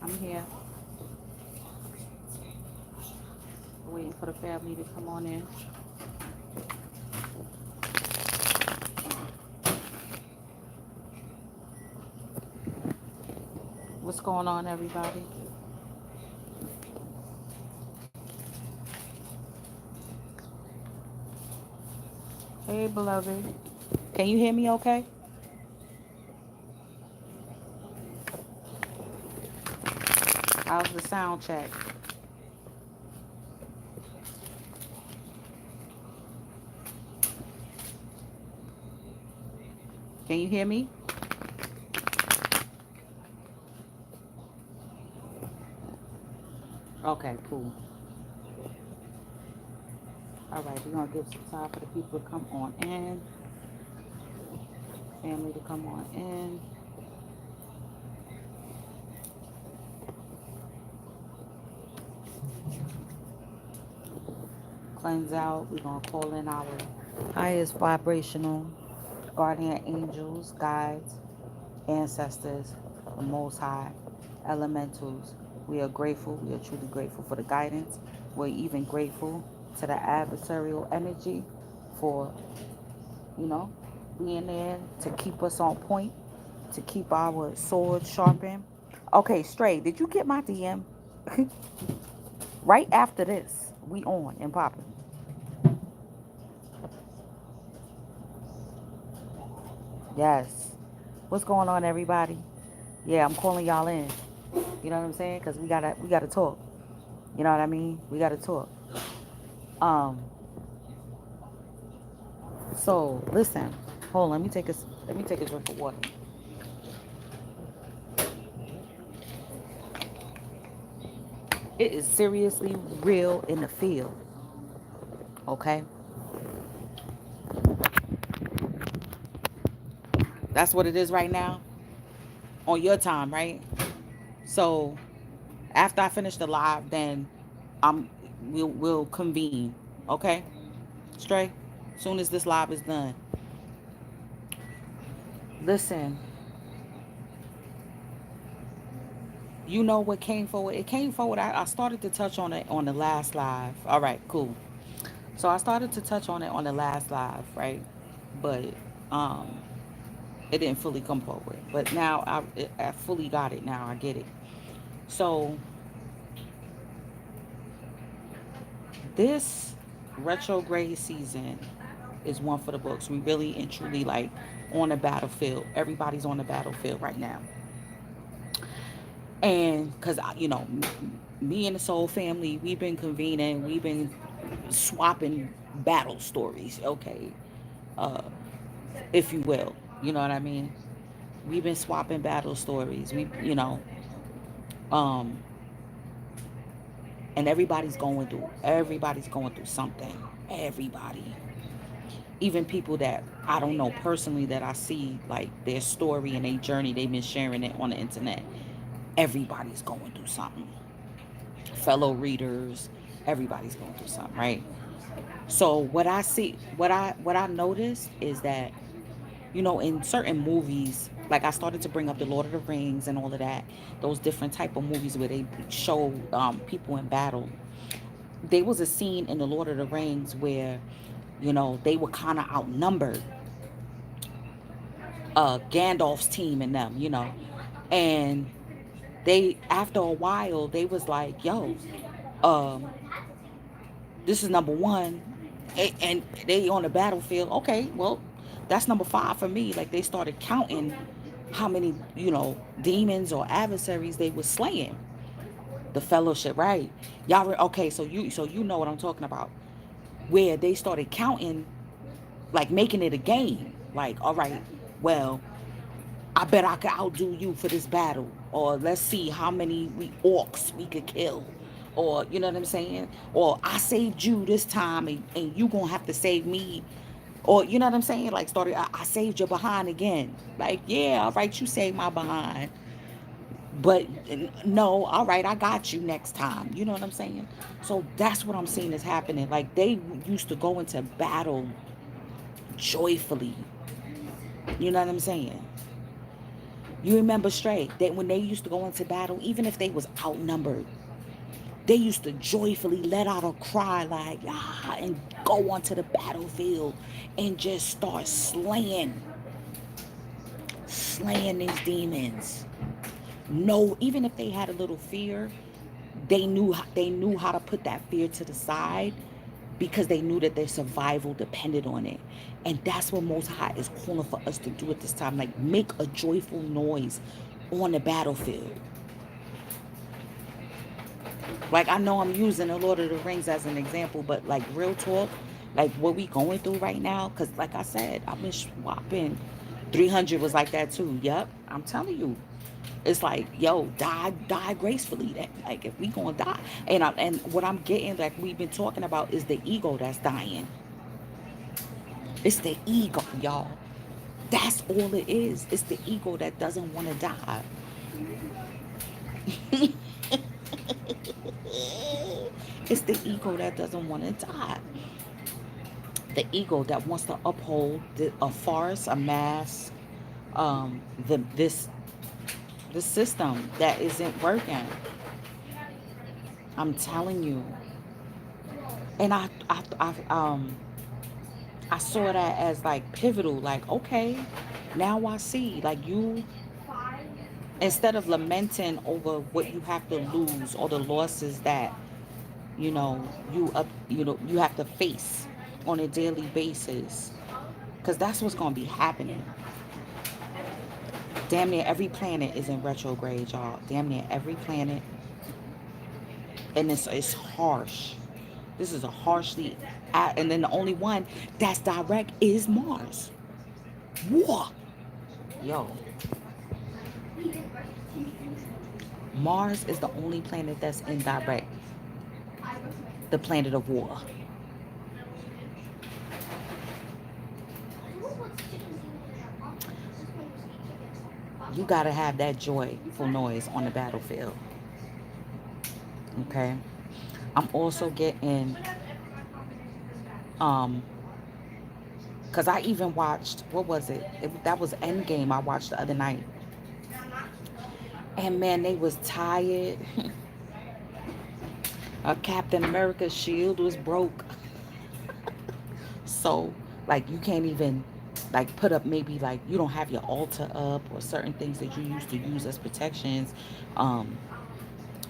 I'm here. Waiting for the family to come on in. What's going on, everybody? Hey, beloved. Can you hear me okay? How's the sound check? Can you hear me? Okay, cool. All right, we're going to give some time for the people to come on in. Family to come on in. Cleanse out. We're going to call in our highest vibrational guardian angels, guides, ancestors, the Most High, elementals. We are grateful. We are truly grateful for the guidance. We're even grateful to the adversarial energy for, you know, being there to keep us on point, to keep our swords sharpened. Okay, Stray, did you get my DM? Right after this, we on and popping. Yes. What's going on, everybody? Yeah, I'm calling y'all in. You know what I'm saying? Because we gotta talk. You know what I mean? We gotta talk. Um. So listen. Hold on. Let me take a drink of water. It is seriously real in the field. Okay. That's what it is right now on your time, right? So after I finish the live, then I'm we'll convene. Okay. Stray. Soon as this live is done. Listen. You know what came forward? It came forward. I started to touch on it on the last live. All right, cool. So I started to touch on it on the last live, right? But um, it didn't fully come forward. But now I fully got it. Now I get it. So this retrograde season is one for the books. We really and truly like on the battlefield. Everybody's on the battlefield right now. And because, me and the soul family, we've been convening, we've been swapping battle stories, okay, uh, if you will. You know what I mean? We've been swapping battle stories. Um, and everybody's going through something. Everybody. Even people that I don't know personally that I see like their story and their journey, they've been sharing it on the internet. Everybody's going through something. Fellow readers, everybody's going through something, right? So what I noticed is that, in certain movies, like I started to bring up the Lord of the Rings and all of that, those different type of movies where they show people in battle. There was a scene in the Lord of the Rings where, they were kind of outnumbered, Gandalf's team and them, and they after a while they was like, yo, um, this is number one, and they on the battlefield. Okay, well, that's number five for me. Like they started counting how many, demons or adversaries they was slaying. The fellowship, right? Okay? So you know what I'm talking about. Where they started counting, like making it a game. Like, all right, well, I bet I could outdo you for this battle. Or let's see how many orcs we could kill. Or, you know what I'm saying? Or I saved you this time and you gonna have to save me. Or, you know what I'm saying? Like, I saved your behind again. Like, yeah, all right, you saved my behind. But no, all right, I got you next time. You know what I'm saying? So that's what I'm seeing is happening. Like, they used to go into battle joyfully. You know what I'm saying? You remember straight that when they used to go into battle, even if they was outnumbered, they used to joyfully let out a cry like, ah, and go onto the battlefield and just start slaying these demons. No, even if they had a little fear, they knew how to put that fear to the side because they knew that their survival depended on it. And that's what Most High is calling for us to do at this time. Like, make a joyful noise on the battlefield. Like, I know I'm using the Lord of the Rings as an example, but like real talk, like what we going through right now, because like I said, I've been swapping. 300 was like that too. Yep, I'm telling you. It's like, yo, die gracefully. That like if we gonna die, and what I'm getting, like we've been talking about, is the ego that's dying. It's the ego, y'all. That's all it is. It's the ego that doesn't want to die. It's the ego that doesn't want to die. The ego that wants to uphold a farce, a mask, the system that isn't working. I'm telling you. And I saw that as like pivotal. Like, okay, now I see. Like, you, instead of lamenting over what you have to lose or the losses that you have to face on a daily basis, because that's what's going to be happening. Damn near every planet is in retrograde, y'all. Damn near every planet. And it's harsh. This is a harshly, and then the only one that's direct is Mars. War. Yo, Mars is the only planet that's indirect, the planet of war. You gotta have that joyful noise on the battlefield. Okay. I'm also getting, um, cause I even watched, what was that was Endgame I watched the other night. And man, they was tired. Captain America's shield was broke. So, like, you can't even, like, put up, maybe, like, you don't have your altar up or certain things that you used to use as protections. Um,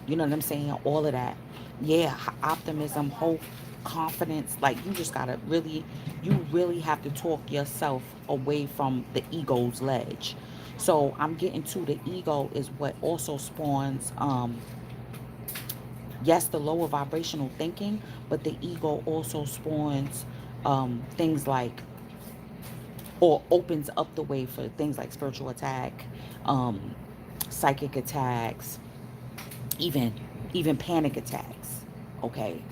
you know what I'm saying? All of that. Yeah, optimism, hope, confidence. Like, you just gotta really, you really have to talk yourself away from the ego's ledge. So I'm getting to the ego is what also spawns, yes, the lower vibrational thinking, but the ego also spawns things like, or opens up the way for things like spiritual attack, um, psychic attacks, even even panic attacks. Okay,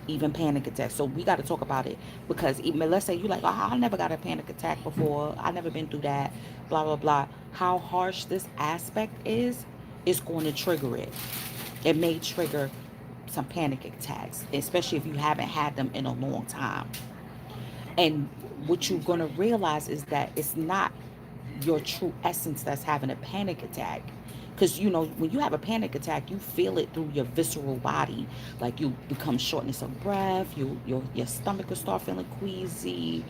even panic attacks. So we got to talk about it, because even, let's say you like, oh, I never got a panic attack before. I never been through that. Blah blah blah. How harsh this aspect is going to trigger it. It may trigger some panic attacks, especially if you haven't had them in a long time. And what you're going to realize is that it's not your true essence that's having a panic attack. Because, when you have a panic attack, you feel it through your visceral body. Like, you become shortness of breath, your stomach will start feeling queasy.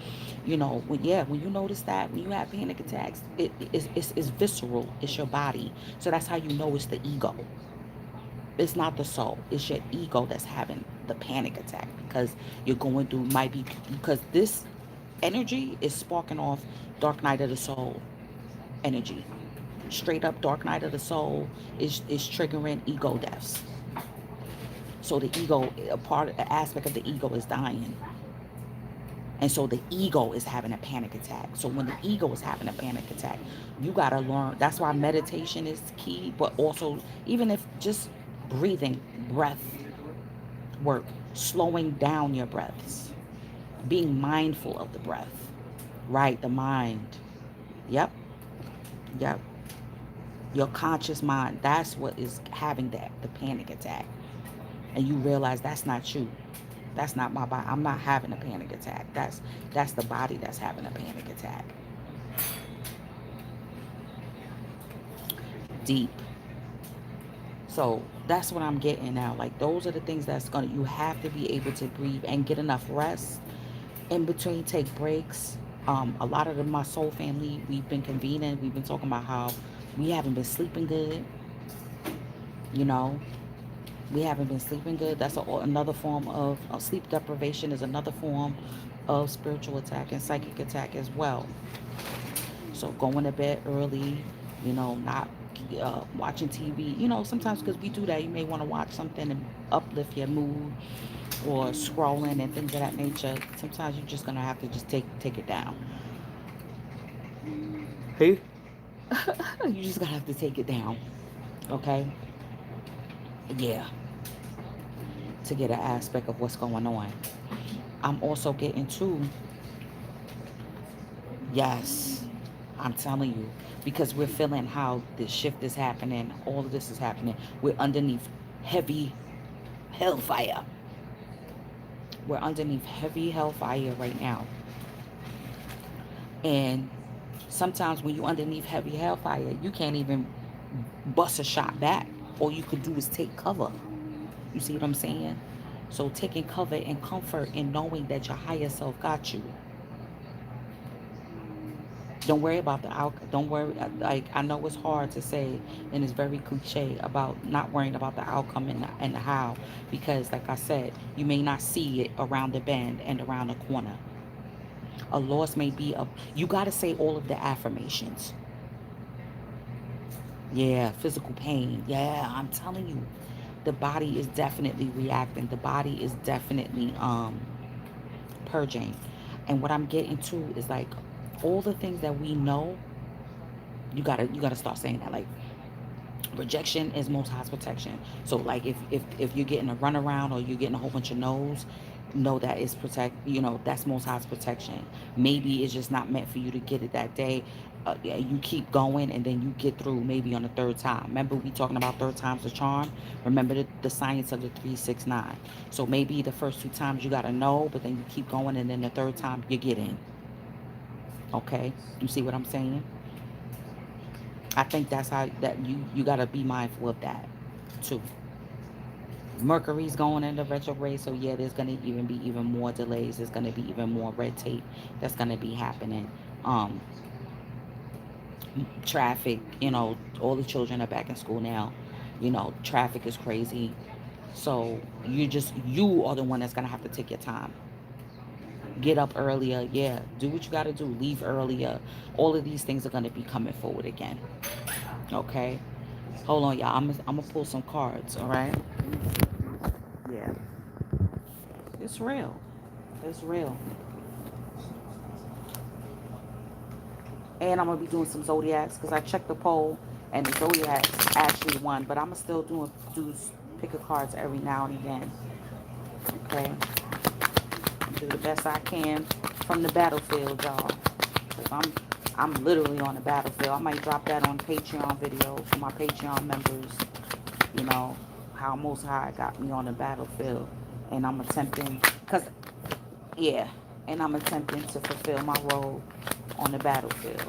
When you notice that, when you have panic attacks, it's visceral, it's your body. So that's how you know it's the ego. It's not the soul, it's your ego that's having the panic attack, because you're going through, might be, because this energy is sparking off dark night of the soul energy. Straight up dark night of the soul is triggering ego deaths. So the ego, a part, an aspect of the ego is dying. And so the ego is having a panic attack. So when the ego is having a panic attack, you got to learn. That's why meditation is key, but also, even if just breathing, breath work, slowing down your breaths, being mindful of the breath, right? The mind. Yep. Yep. Your conscious mind, that's what is having the panic attack. And you realize that's not you. That's not my body. I'm not having a panic attack. That's the body that's having a panic attack. deep. So that's what I'm getting now. Like those are the things that's gonna, you have to be able to breathe and get enough rest in between, take breaks. A lot of my soul family, we've been convening, we've been talking about how we haven't been sleeping good, you know. We haven't been sleeping good. That's another form of sleep deprivation, is another form of spiritual attack and psychic attack as well. So going to bed early, not watching TV. Sometimes because we do that, you may want to watch something and uplift your mood, or scrolling and things of that nature. Sometimes you're just gonna have to just take it down. Hey, you just gonna have to take it down. Okay, yeah, to get an aspect of what's going on. I'm also getting to, yes, I'm telling you, because we're feeling how this shift is happening, all of this is happening. We're underneath heavy hellfire. We're underneath heavy hellfire right now. And sometimes when you're underneath heavy hellfire, you can't even bust a shot back. All you could do is take cover. You see what I'm saying? So taking cover and comfort in knowing that your higher self got you. Don't worry about the outcome. Don't worry. Like, I know it's hard to say, and it's very cliche about not worrying about the outcome and the how, because, like I said, you may not see it around the bend and around the corner. A loss may be a. You got to say all of the affirmations. Yeah, physical pain. Yeah, I'm telling you, the body is definitely reacting. The body is definitely purging. And what I'm getting to is like all the things that we know, you gotta start saying that. Like, rejection is most high's protection. So like if you're getting a runaround or you're getting a whole bunch of no's, know that it's that's most high's protection. Maybe it's just not meant for you to get it that day. Yeah, you keep going and then you get through maybe on the third time. Remember we talking about third time's the charm. Remember the science of the 369. So maybe the first two times you gotta know, but then you keep going and then the third time you get in. Okay, you see what I'm saying? I think that's how that you gotta be mindful of that too. Mercury's going into retrograde, so yeah, there's gonna even be even more delays. There's gonna be even more red tape that's gonna be happening. Um, Traffic, all the children are back in school now. Traffic is crazy. So you are the one that's gonna have to take your time. Get up earlier, yeah. Do what you gotta do. Leave earlier. All of these things are gonna be coming forward again. Okay. Hold on, y'all. I'm gonna pull some cards. All right. Yeah. It's real. It's real. And I'm gonna be doing some zodiacs because I checked the poll and the zodiacs actually won. But I'm gonna still do pick a cards every now and again. Okay, do the best I can from the battlefield, y'all. Cause I'm literally on the battlefield. I might drop that on Patreon video for my Patreon members. You know how Most High got me on the battlefield, and I'm attempting, cause yeah, and I'm attempting to fulfill my role on the battlefield.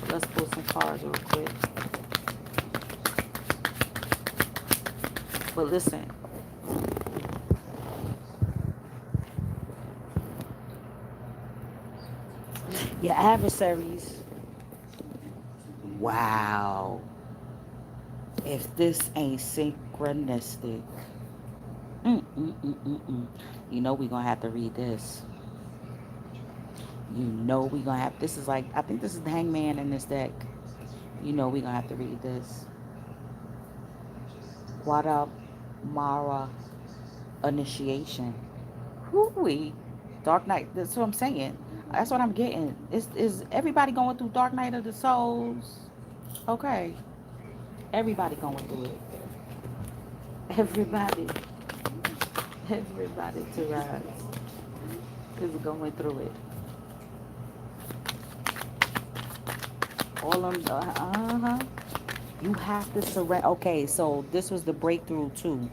Let's pull some cards real quick. But listen, your adversaries, wow. If this ain't synchronistic, you know we gonna have to read this. We gonna have, this is like, I think this is the hangman in this deck. We gonna have to read this. Wada Mara initiation. Hoo-wee. Dark Knight. That's what I'm saying. That's what I'm getting. Is everybody going through Dark Knight of the Souls? Okay. Everybody going through it. Everybody. Everybody to rise is going through it. All of them. Uh-huh. You have to surrender. Okay, so this was the breakthrough too.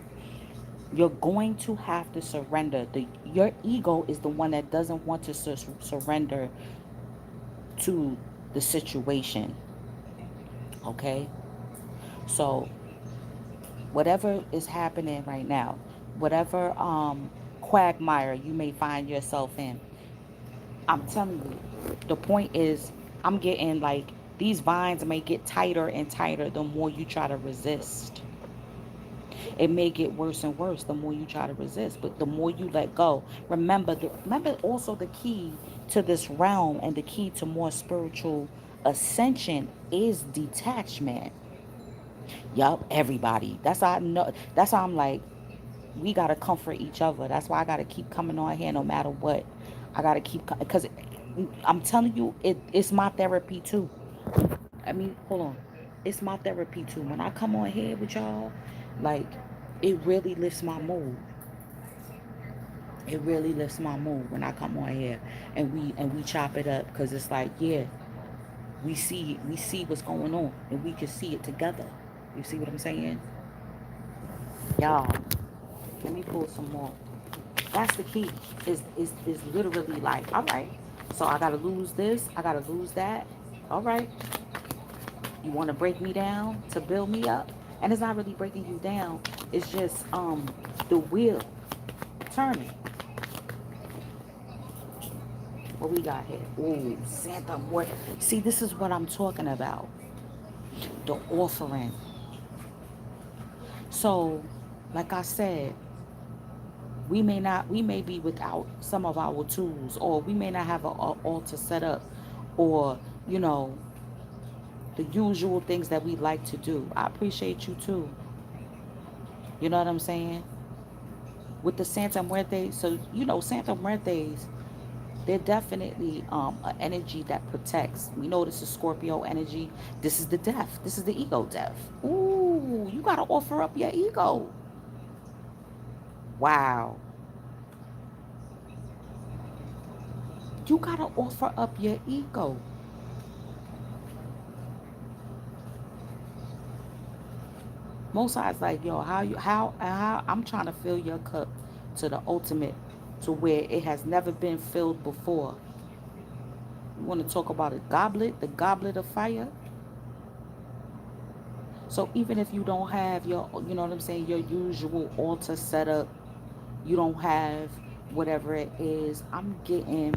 You're going to have to surrender. Your ego is the one that doesn't want to surrender to the situation. Okay? So, whatever is happening right now, whatever quagmire you may find yourself in, I'm telling you, the point is, I'm getting like these vines may get tighter and tighter the more you try to resist. It may get worse and worse the more you try to resist, but the more you let go. Remember also the key to this realm and the key to more spiritual ascension is detachment. Yup, everybody. That's how I know. That's how I'm like, we gotta comfort each other. That's why I gotta keep coming on here no matter what. I gotta keep because I'm telling you, it's my therapy too. I mean, hold on, it's my therapy too. When I come on here with y'all, like, it really lifts my mood. It really lifts my mood when I come on here and we chop it up because it's like, yeah, we see what's going on and we can see it together. You see what I'm saying, y'all? Let me pull some more. That's the key. Is literally like, all right, so I gotta lose this, I gotta lose that. All right, you want to break me down to build me up, and it's not really breaking you down. It's just the wheel turning. What we got here? Ooh, Santa Muerte. See, this is what I'm talking about. The offering. So, like I said, we may be without some of our tools, or we may not have an altar set up, or you know, the usual things that we like to do. I appreciate you too. You know what I'm saying? With the Santa Muerte, so you know Santa Muertes, they're definitely an energy that protects. We know this is Scorpio energy. This is the death. This is the ego death. Ooh, you gotta offer up your ego. Wow. You gotta offer up your ego. Most sides like, yo, how I'm trying to fill your cup to the ultimate, to where it has never been filled before. You want to talk about a goblet, the goblet of fire? So even if you don't have your, you know what I'm saying, your usual altar setup, you don't have whatever it is, I'm getting,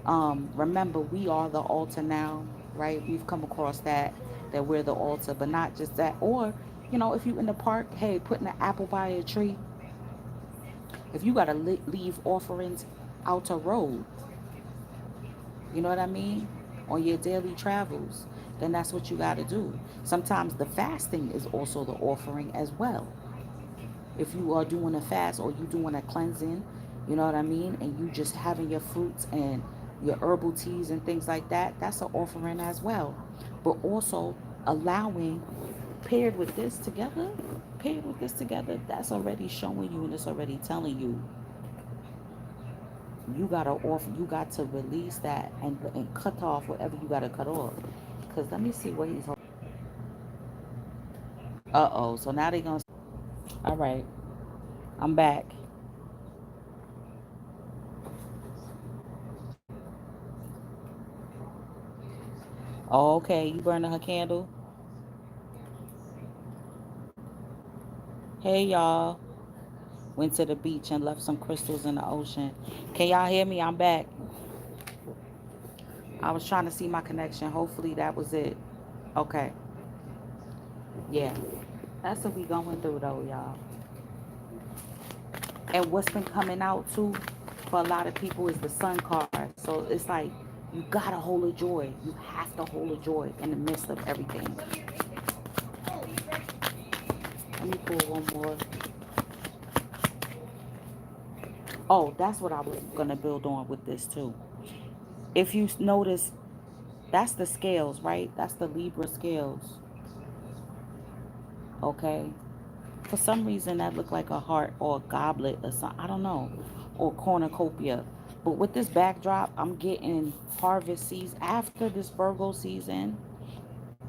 remember, we are the altar now, right? We've come across that we're the altar, but not just that. Or, you know, if you in the park, hey, putting an apple by a tree, if you got to leave offerings out a road, you know what I mean, on your daily travels, then that's what you got to do. Sometimes the fasting is also the offering as well. If you are doing a fast or you doing a cleansing, you know what I mean, and you just having your fruits and your herbal teas and things like that, that's an offering as well. But also allowing, paired with this together, that's already showing you and it's already telling you, you gotta off, you got to release that and cut off whatever you gotta cut off. Cause let me see what he's. Uh-oh, so now they gonna. All right, I'm back. Oh, okay, you burning her candle. Hey y'all, went to the beach and left some crystals in the ocean. Can y'all hear me? I'm back. I was trying to see my connection. Hopefully that was it. Okay. Yeah. That's what we going through though, y'all. And what's been coming out too for a lot of people is the sun card. So it's like you gotta hold a joy. You have to hold a joy in the midst of everything. Let me pull one more. Oh, that's what I was gonna build on with this too. If you notice, that's the scales, right? That's the Libra scales. Okay. For some reason, that looked like a heart or a goblet or something. I don't know. Or cornucopia. But with this backdrop, I'm getting harvest season. After this Virgo season,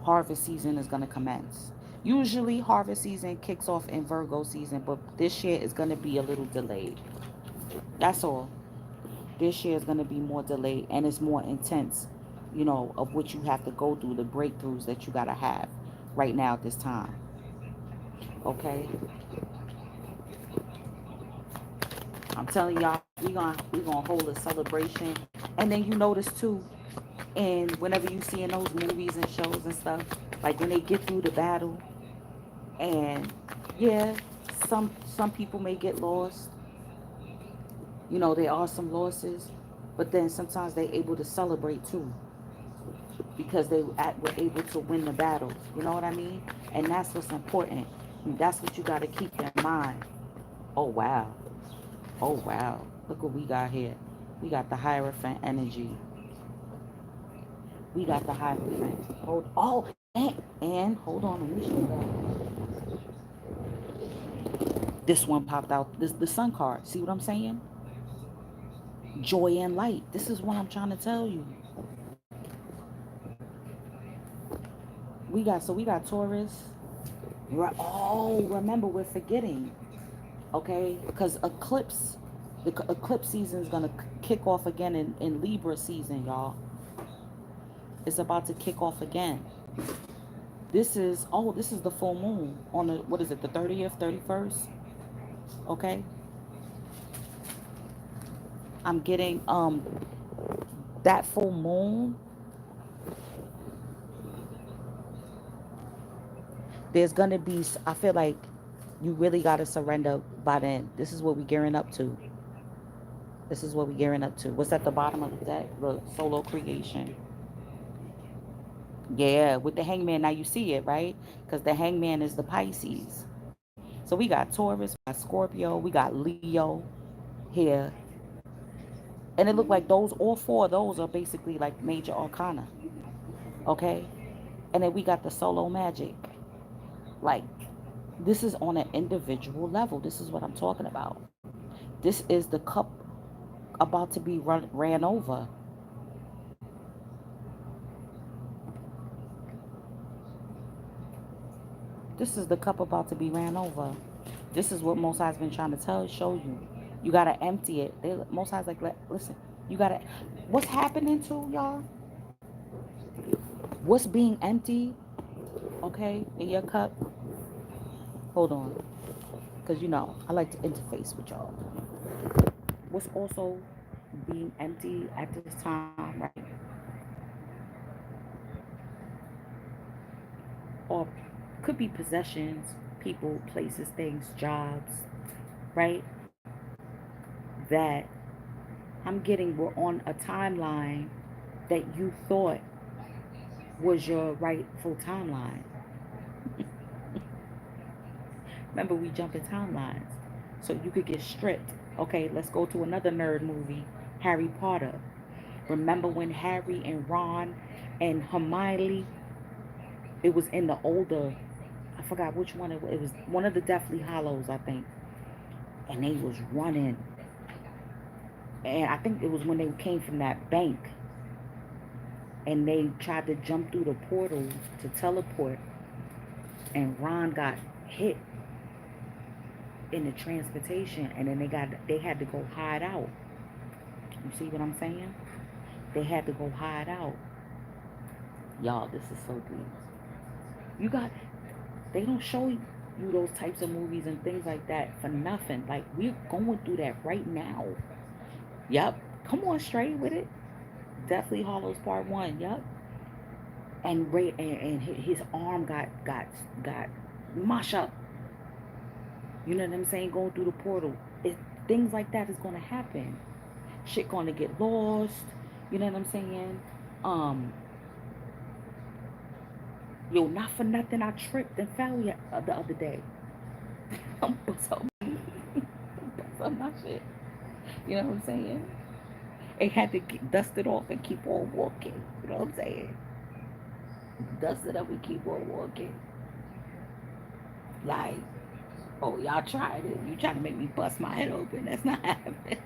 harvest season is going to commence. Usually, harvest season kicks off in Virgo season, but this year is going to be a little delayed. That's all. This year is going to be more delayed and it's more intense, you know, of what you have to go through, the breakthroughs that you got to have. right now at this time. Okay, I'm telling y'all, we gonna hold a celebration, and then you notice too, and whenever you see in those movies and shows and stuff, like when they get through the battle, and yeah, some people may get lost. There are some losses, but then sometimes they're able to celebrate too because were able to win the battle. You know what I mean? And that's what's important. And that's what you got to keep in mind. Oh wow. Oh wow. Look what we got here. We got the Hierophant energy. We got the Hierophant. And hold on, let me show that. This one popped out. This the Sun card. See what I'm saying? Joy and light. This is what I'm trying to tell you. We got Taurus. Remember we're forgetting. Okay, because eclipse season is gonna kick off again in Libra season, y'all. It's about to kick off again. This is the full moon on the, what is it, the 30th, 31st? Okay, I'm getting that full moon. There's gonna be, I feel like you really gotta surrender by then. This is what we're gearing up to. This is what we're gearing up to. What's at the bottom of the deck? The solo creation. Yeah, with the hangman. Now you see it, right? Because the hangman is the Pisces. So we got Taurus, we got Scorpio, we got Leo here. And it looked like all four of those are basically like major arcana. Okay? And then we got the solo magic. Like, this is on an individual level. This is what I'm talking about. This is the cup about to be ran over. This is the cup about to be ran over. This is what Most High's been trying to show you. You gotta empty it. Most High's like, listen, you gotta. What's happening to y'all? What's being emptied? Okay, in your cup. Hold on, because I like to interface with y'all. What's also being emptied at this time, right? Or could be possessions, people, places, things, jobs, right? That I'm getting we're on a timeline that you thought was your rightful timeline. Remember, we jump in timelines. So you could get stripped. Okay, let's go to another nerd movie, Harry Potter. Remember when Harry and Ron and Hermione, it was in the older, I forgot which one it was one of the Deathly Hollows, I think. And they was running. And I think it was when they came from that bank and they tried to jump through the portal to teleport, and Ron got hit in the transportation, and then they had to go hide out. You see what I'm saying? They had to go hide out. Y'all, this is so deep. You got They don't show you those types of movies and things like that for nothing. Like, we're going through that right now. Yep. Come on, straight with it. Deathly Hollows Part One. Yep. And Ray and his arm got mush up. You know what I'm saying? Going through the portal. Things like that is gonna happen. Shit gonna get lost. You know what I'm saying? Um, Yo, not for nothing, I tripped and fell the other day. So, so my shit. You know what I'm saying? It had to dust it off and keep on walking. You know what I'm saying? Dust it up and keep on walking. Like, oh, y'all tried it. You trying to make me bust my head open. That's not happening.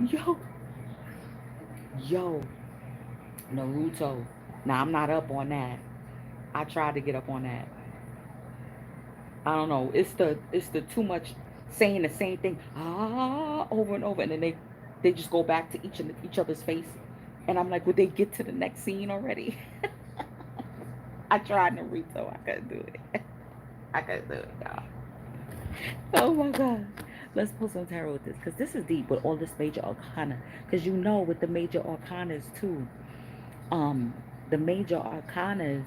Yo, yo, Naruto. Now, I'm not up on that. I tried to get up on that. I don't know. It's the too much saying the same thing over and over, and then they just go back to each other's face, and I'm like, would they get to the next scene already? I tried Naruto. I couldn't do it. I couldn't do it, y'all. Oh my gosh. Let's pull some tarot with this, because this is deep with all this major arcana. Because you know, with the major arcanas too, um, the major arcanas,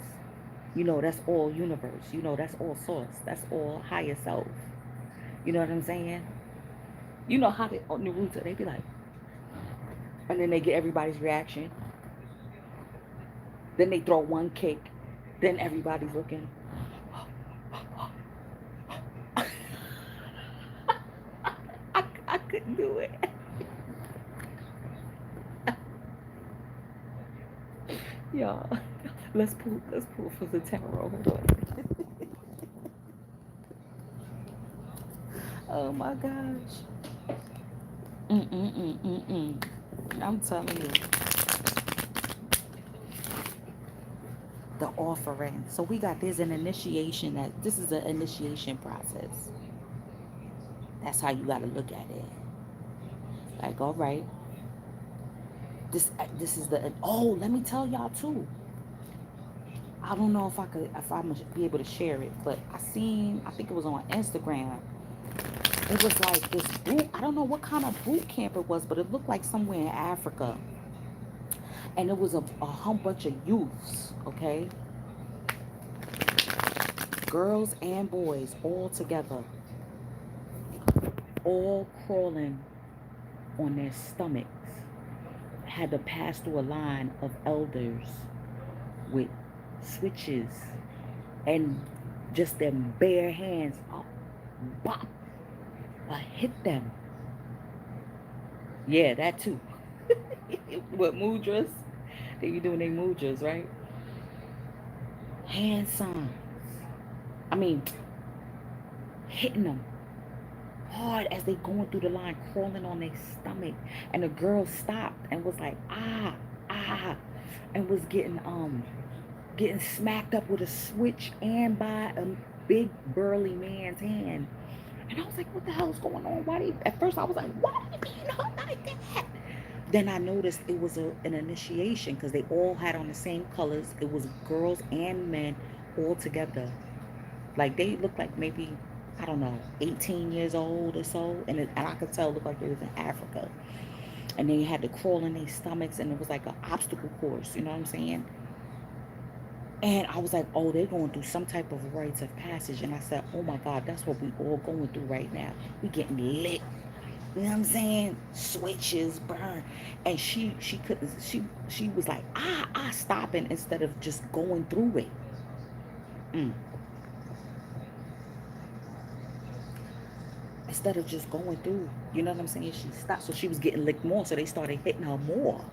you know, that's all universe. You know, that's all source. That's all higher self. You know what I'm saying? You know how they on Naruto, they be like, and then they get everybody's reaction. Then they throw one kick. Then everybody's looking. I couldn't do it. Y'all. Let's pull for the tarot. Hold on. Oh my gosh. Mm-mm-mm-mm-mm. I'm telling you, the offering. So we got, there's an initiation, that this is an initiation process. That's how you got to look at it. Like, all right, this is the, oh, let me tell y'all too. I don't know if I'm gonna be able to share it, but I think it was on Instagram. It was like this boot. I don't know what kind of boot camp it was, but it looked like somewhere in Africa. And it was a whole bunch of youths, okay? Girls and boys all together, all crawling on their stomachs. Had to pass through a line of elders with switches and just them bare hands up, bop, hit them. Yeah, that too. What mudras? They be doing their mudras, right? Hand signs. I mean, hitting them hard as they going through the line, crawling on their stomach. And the girl stopped and was like, ah, ah, and was getting smacked up with a switch and by a big burly man's hand. And I was like, what the hell is going on? Why they, at first I was like, why are they being hurt like that? Then I noticed it was an initiation, because they all had on the same colors. It was girls and men all together. Like they looked like maybe, I don't know, 18 years old or so. And I could tell it looked like they was in Africa. And they had to crawl in their stomachs, and it was like an obstacle course, you know what I'm saying? And I was like, oh, they're going through some type of rites of passage. And I said, oh my God, that's what we all going through right now. We getting lit. You know what I'm saying? Switches, burn. And she couldn't, she was like, stopping instead of just going through it. Mm. Instead of just going through. You know what I'm saying? She stopped. So she was getting licked more. So they started hitting her more.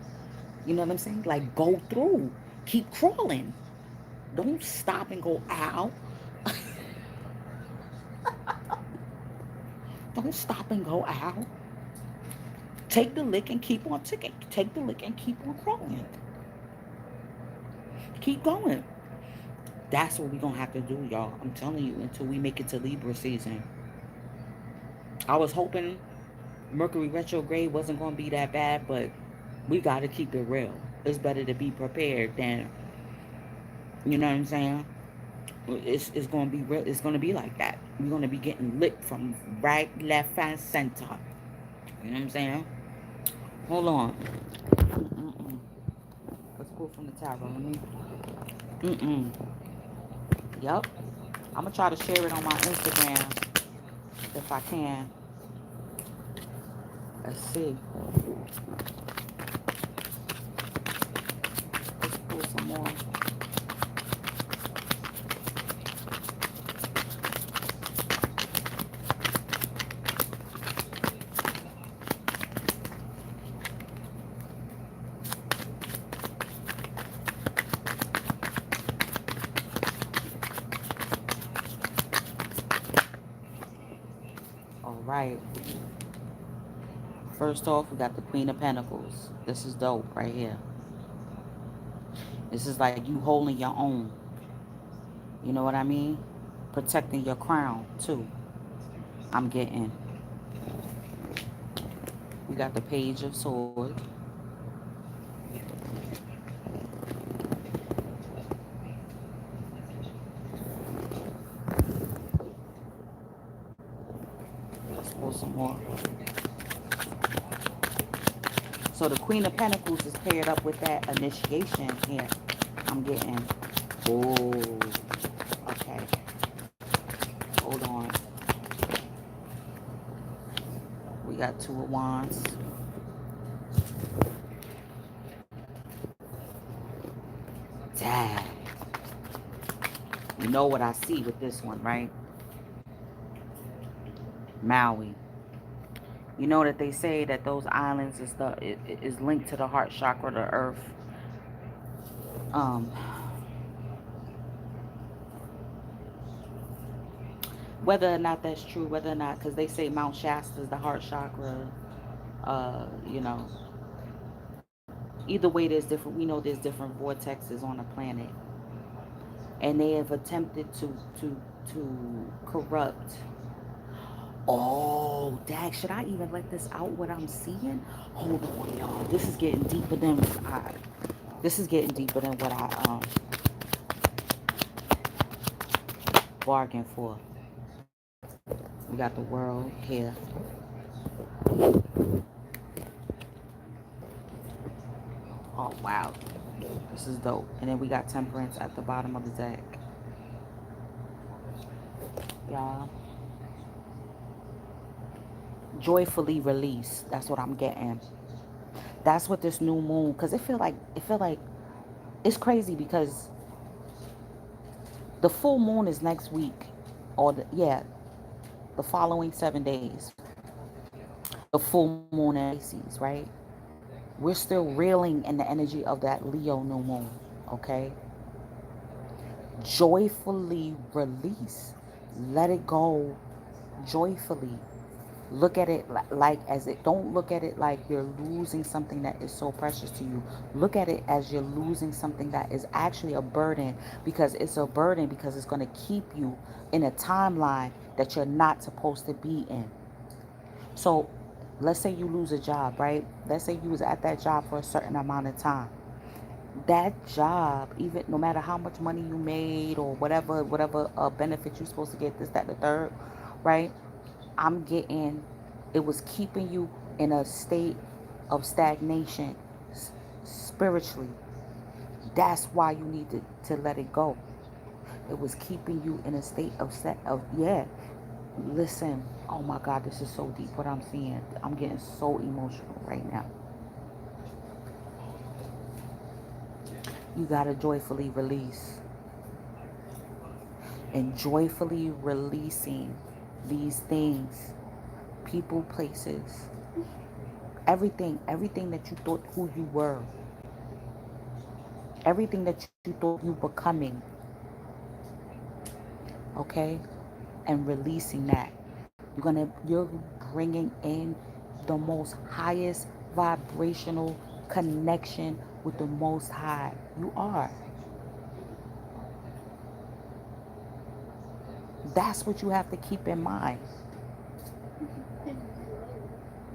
You know what I'm saying? Like, go through. Keep crawling. Don't stop and go, ow. Don't stop and go, ow. Take the lick and keep on ticking. Take the lick and keep on crawling. Keep going. That's what we're going to have to do, y'all. I'm telling you, until we make it to Libra season. I was hoping Mercury retrograde wasn't going to be that bad, but we got to keep it real. It's better to be prepared than, you know what I'm saying? It's going to be real. It's going to be like that. We're going to be getting lit from right, left, and center. You know what I'm saying? Hold on. Mm-mm. Let's pull from the tarot. Let me. Mm-mm. Yep. I'm going to try to share it on my Instagram if I can. Let's see. Let's pull some more. All right. First off, we got the Queen of Pentacles. This is dope right here. This is like you holding your own. You know what I mean? Protecting your crown, too. I'm getting. We got the Page of Swords. some more. So the Queen of Pentacles is paired up with that initiation here. I'm getting. Oh, okay. Hold on. We got Two of Wands. Dad. You know what I see with this one, right? Maui. You know that they say that those islands is linked to the heart chakra, the earth. Um, whether or not that's true, whether or not, because they say Mount Shasta is the heart chakra. You know, either way, there's different. We know there's different vortexes on the planet, and they have attempted to corrupt. Oh, dag, should I even let this out? What I'm seeing? Hold on, y'all. This is getting deeper than I. This is getting deeper than what I bargained for. We got the world here. Oh wow, this is dope. And then we got Temperance at the bottom of the deck, y'all. Joyfully release. That's what I'm getting. That's what this new moon. Cause it feel like it's crazy because the full moon is next week, or the following 7 days. The full moon in Pisces, right? We're still reeling in the energy of that Leo new moon. Okay, joyfully release. Let it go joyfully. Look at it like as it, don't look at it like you're losing something that is so precious to you. Look at it as you're losing something that is actually a burden, because it's a burden because it's going to keep you in a timeline that you're not supposed to be in. So let's say you lose a job, right? Let's say you was at that job for a certain amount of time. That job, even no matter how much money you made or whatever benefit you're supposed to get, this, that, the third, right? I'm getting, it was keeping you in a state of stagnation spiritually. That's why you need to let it go. It was keeping you in a state yeah. Listen, oh my God, this is so deep what I'm seeing. I'm getting so emotional right now. You gotta joyfully release. And joyfully releasing these things, people, places, everything that you thought who you were, everything that you thought you becoming, okay? And releasing that. You're bringing in the most highest vibrational connection with the most high. You are. That's what you have to keep in mind.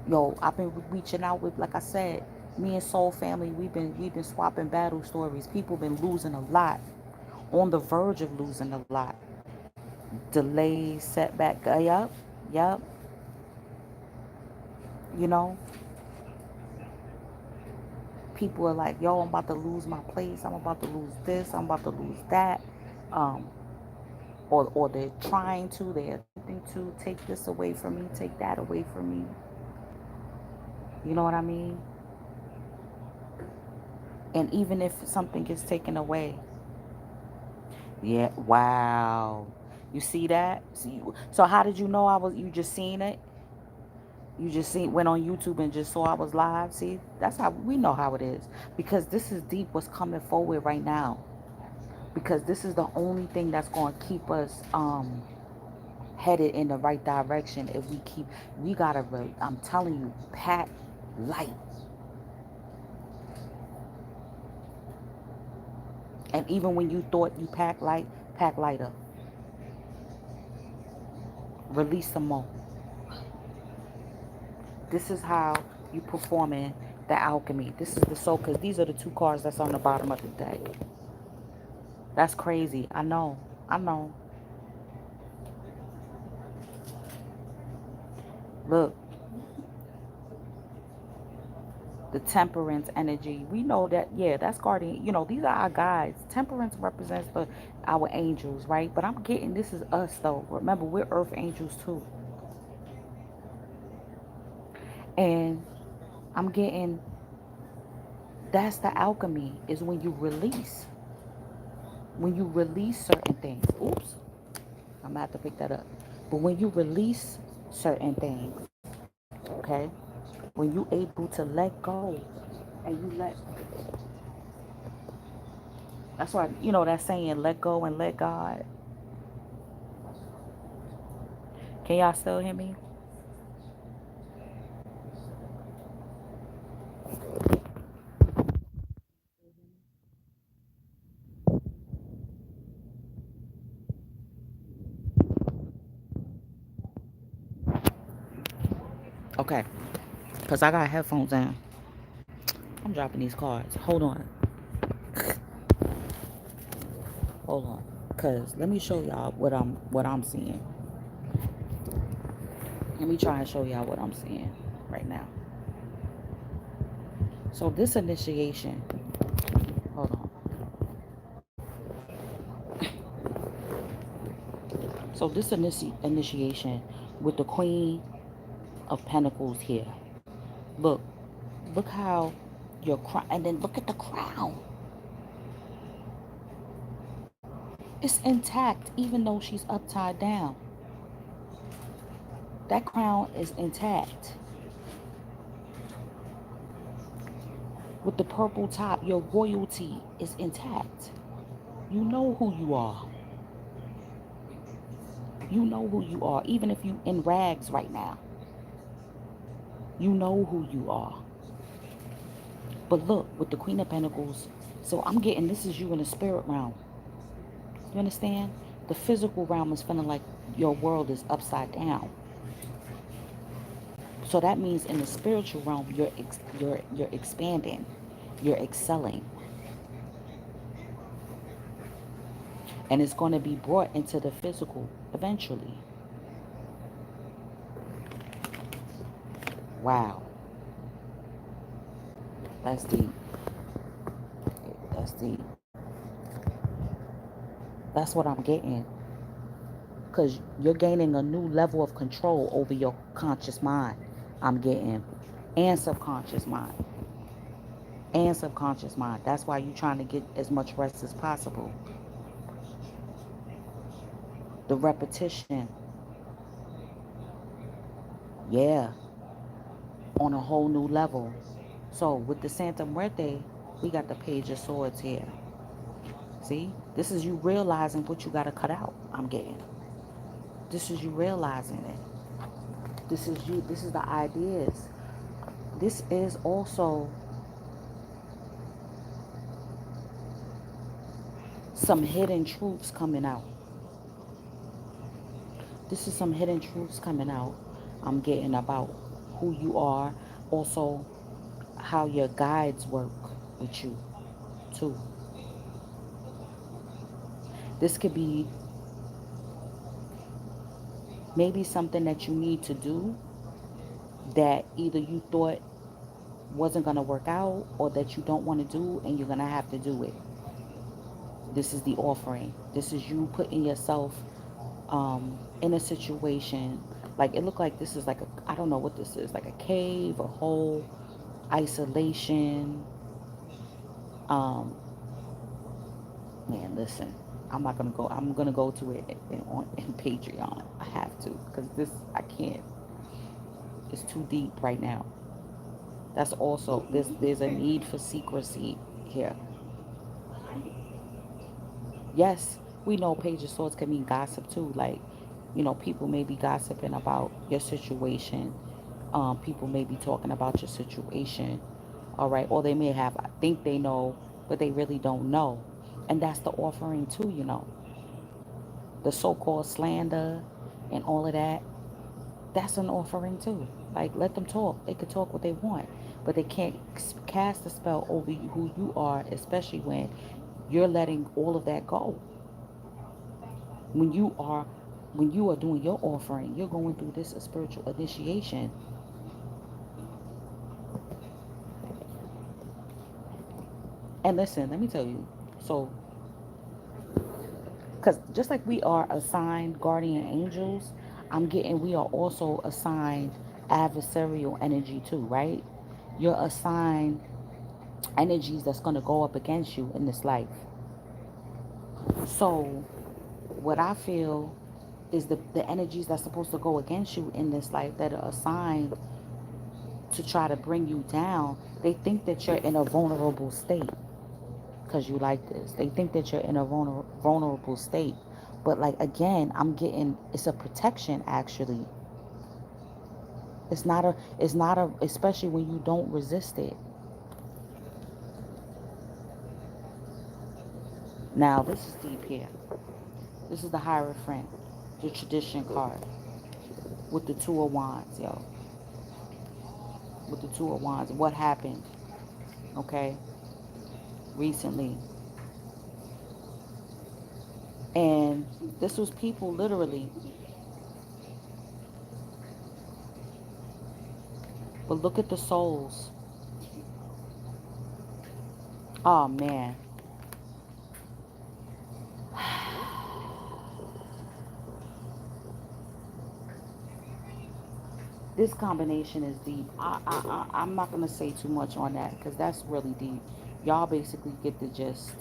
Yo, I've been reaching out with, like I said, me and Soul Family, we've been swapping battle stories. People been losing a lot, on the verge of losing a lot. Delays, setback, yup. You know, people are like, yo, I'm about to lose my place. I'm about to lose this. I'm about to lose that. Um, or they're trying to, they're attempting to take this away from me, take that away from me. You know what I mean? And even if something gets taken away, yeah, wow. You see that? So how did you know you just seen it? You just went on YouTube and just saw I was live. See, that's how we know how it is. Because this is deep what's coming forward right now. Because this is the only thing that's going to keep us headed in the right direction. If we gotta really, I'm telling you, pack light. And even when you thought you pack lighter. Release some more. This is how you performing the alchemy. This is the soul, because these are the two cards that's on the bottom of the deck. That's crazy. I know. I know. Look, the temperance energy. We know that, yeah, that's guardian. These are our guides. Temperance represents our angels, right? But I'm getting this is us though. Remember, we're earth angels too. And I'm getting that's the alchemy is when you release certain things. Oops, I'm gonna have to pick that up. But when you release certain things, okay, when you able to let go and you let that's why that saying let go and let God. Can y'all still hear me? Okay, because I got headphones in. I'm dropping these cards. Hold on, cause let me show y'all what I'm seeing. Let me try and show y'all what I'm seeing right now. So this initiation, hold on. So this initiation with the Queen of Pentacles here. Look, look how your crown, and then look at the crown. It's intact, even though she's upside down. That crown is intact. With the purple top, your royalty is intact. You know who you are. You know who you are. Even if you in rags right now, you know who you are. But look, with the Queen of Pentacles, so I'm getting this is you in the spirit realm. You understand? The physical realm is feeling like your world is upside down. So that means in the spiritual realm, you're expanding, you're excelling, and it's going to be brought into the physical eventually. Wow, that's deep. That's deep. That's what I'm getting, because you're gaining a new level of control over your conscious mind. I'm getting, and subconscious mind, and subconscious mind. That's why you're trying to get as much rest as possible. The repetition, yeah, on a whole new level. So with the Santa Muerte, we got the Page of Swords here. See, this is you realizing what you got to cut out. I'm getting. This is you realizing it. This is you. This is the ideas. This is also some hidden truths coming out. This is some hidden truths coming out. I'm getting about who you are. Also, how your guides work with you, too. This could be maybe something that you need to do that either you thought wasn't going to work out or that you don't want to do and you're going to have to do it. This is the offering. This is you putting yourself in a situation. Like it looked like this is like I don't know what this is, like a cave, a hole, isolation. Um, Man, listen, I'm gonna go to it in Patreon. I have to because this I can't. It's too deep right now. That's also there's a need for secrecy here. Yes, we know Page of Swords can mean gossip too. Like, people may be gossiping about your situation. People may be talking about your situation. All right, or they may have think they know, but they really don't know, and that's the offering too. The so-called slander and all of that. That's an offering too. Like, let them talk. They could talk what they want, but they can't cast a spell over you, who you are, especially when you're letting all of that go. When you are when you are doing your offering, you're going through this spiritual initiation. And listen, let me tell you. So, because just like we are assigned guardian angels, I'm getting we are also assigned adversarial energy too, right? You're assigned energies that's going to go up against you in this life. So, what I feel is the energies that's supposed to go against you in this life that are assigned to try to bring you down, they think that you're in a vulnerable state because you like this. They think that you're in a vulnerable state. But like again, I'm getting it's a protection actually. It's not a especially when you don't resist it. Now this is deep here. This is the Hierophant, the tradition card with the two of wands, yo. With the two of wands. What happened? Okay, recently. And this was people literally. But look at the souls. Oh man. This combination is deep. I'm not going to say too much on that because that's really deep. Y'all basically get the gist.